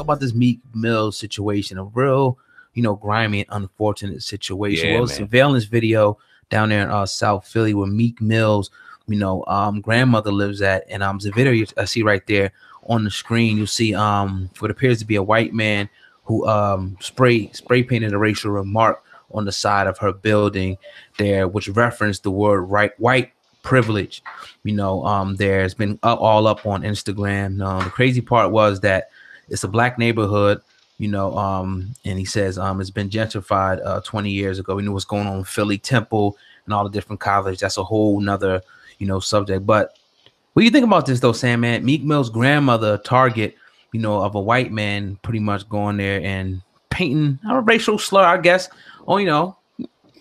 about this Meek Mill situation, a real, grimy and unfortunate situation. Yeah, well, surveillance video down there in South Philly where Meek Mill's, grandmother lives at, and the video I see right there on the screen, you'll see what appears to be a white man who spray painted a racial remark on the side of her building there, which referenced the word white privilege. There's been all up on Instagram. The crazy part was that it's a black neighborhood, and he says it's been gentrified 20 years ago. We knew what's going on in Philly Temple and all the different colleges. That's a whole nother subject. But what do you think about this though, Sam, man? Meek Mill's grandmother, target of a white man, pretty much going there and painting a racial slur, I guess. Oh,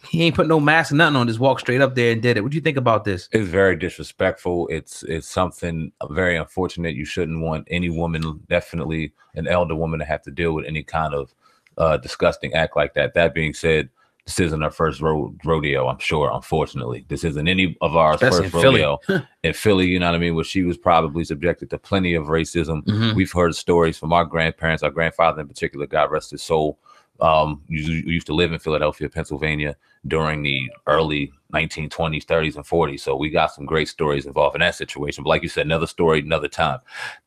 he ain't put no mask or nothing on, just walked straight up there and did it. What do you think about this? It's very disrespectful. It's something very unfortunate. You shouldn't want any woman, definitely an elder woman, to have to deal with any kind of disgusting act like that. That being said, this isn't our first rodeo, I'm sure, unfortunately. This isn't any of our first rodeo in Philly, you know what I mean, where she was probably subjected to plenty of racism. We've heard stories from our grandparents, our grandfather in particular, God rest his soul. Used to live in Philadelphia, Pennsylvania during the early 1920s, 30s, and 40s. So we got some great stories involved in that situation. But like you said, another story, another time.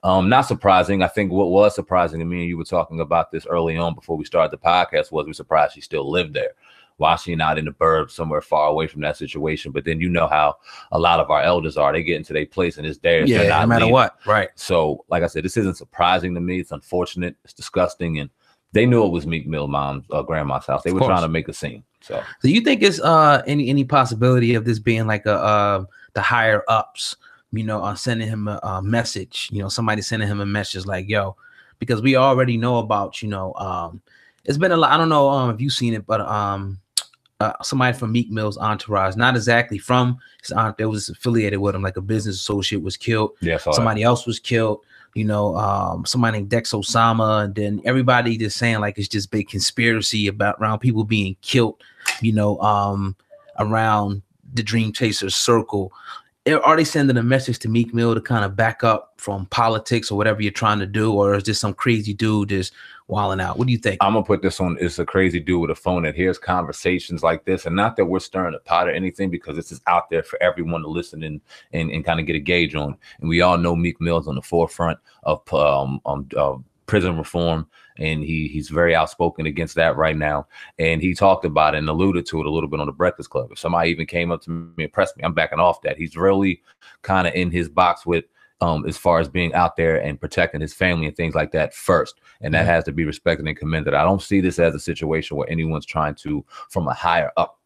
Not surprising. I think what was surprising to me, and you were talking about this early on before we started the podcast, was we're surprised she still lived there. Why is she not in the burbs somewhere far away from that situation? But then you know how a lot of our elders are. They get into their place and it's theirs. Yeah, no matter what. Right. So like I said, this isn't surprising to me. It's unfortunate. It's disgusting. And they knew it was Meek Mill mom's grandma's house. They were trying to make a scene. So you think it's any possibility of this being like the higher ups, sending him a message, somebody sending him a message like, yo, because we already know about, it's been a lot. I don't know if you've seen it, but somebody from Meek Mill's entourage, not exactly from his aunt, that was affiliated with him, like a business associate was killed. Yeah, somebody else was killed. Somebody named Dex Osama, and then everybody just saying like it's just big conspiracy around people being killed, around the Dream Chasers circle. Are they sending a message to Meek Mill to kind of back up from politics or whatever you're trying to do, or is this some crazy dude just wilding out? What do you think? I'm gonna put this on. It's a crazy dude with a phone that hears conversations like this, and not that we're stirring a pot or anything, because this is out there for everyone to listen and kind of get a gauge on. And we all know Meek Mill's on the forefront of prison reform, and he's very outspoken against that right now. And he talked about it and alluded to it a little bit on the Breakfast Club. If somebody even came up to me and pressed me, I'm backing off that. He's really kind of in his box with as far as being out there and protecting his family and things like that first. And that has to be respected and commended. I don't see this as a situation where anyone's trying to, from a higher up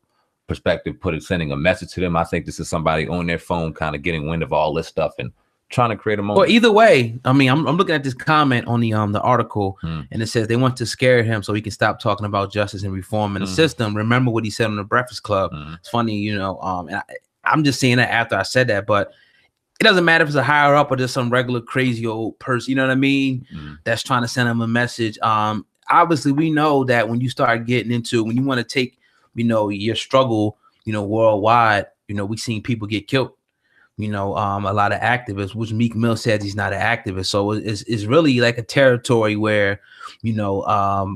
perspective, sending a message to them. I think this is somebody on their phone kind of getting wind of all this stuff and trying to create a moment. Well, either way, I mean, I'm looking at this comment on the article, and it says they want to scare him so he can stop talking about justice and reform in the system. Remember what he said on the Breakfast Club. It's funny, and I'm just seeing that after I said that, but it doesn't matter if it's a higher up or just some regular crazy old person, you know what I mean? That's trying to send him a message. Obviously, we know that when you start getting into, when you want to take, your struggle, worldwide, we seen people get killed. A lot of activists, which Meek Mill says he's not an activist. So it's really like a territory where, a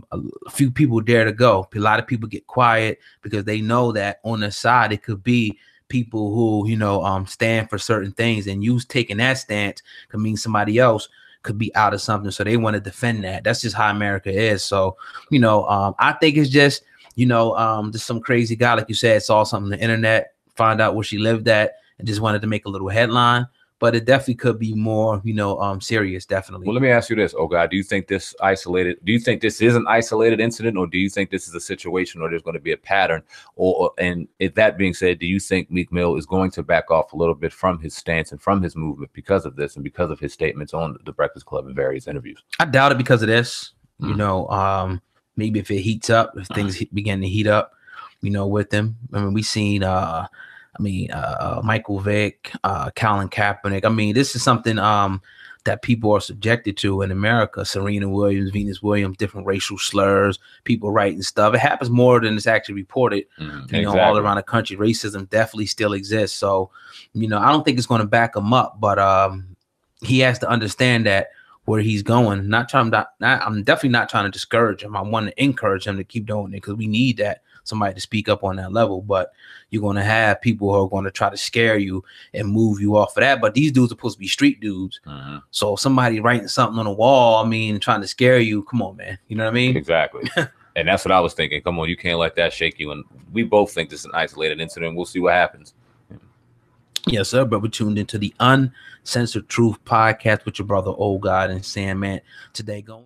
few people dare to go. A lot of people get quiet because they know that on the side, it could be people who, stand for certain things, and you taking that stance could mean somebody else could be out of something. So they want to defend that. That's just how America is. So, I think it's just, just some crazy guy, like you said, saw something on the internet, find out where she lived at, and just wanted to make a little headline. But it definitely could be more, serious, definitely. Well, let me ask you this, God, do you think this is an isolated incident, or do you think this is a situation where there's going to be a pattern? And if that being said, do you think Meek Mill is going to back off a little bit from his stance and from his movement because of this and because of his statements on the Breakfast Club in various interviews? I doubt it because of this. Maybe if it heats up, if things begin to heat up, with him. I mean, we seen Michael Vick, Colin Kaepernick. I mean, this is something that people are subjected to in America. Serena Williams, Venus Williams, different racial slurs, people writing stuff. It happens more than it's actually reported, all around the country. Racism definitely still exists. So, I don't think it's going to back him up, but he has to understand that where he's going. I'm definitely not trying to discourage him. I want to encourage him to keep doing it because we need that somebody to speak up on that level. But you're going to have people who are going to try to scare you and move you off of that. But these dudes are supposed to be street dudes. So if somebody writing something on the wall, I mean, trying to scare you, come on, man. You know what I mean? Exactly. And that's what I was thinking. Come on, you can't let that shake you. And we both think this is an isolated incident. We'll see what happens. Yes, sir. But we're tuned into the Uncensored Truth podcast with your brother, Old God and Sandman. Today going.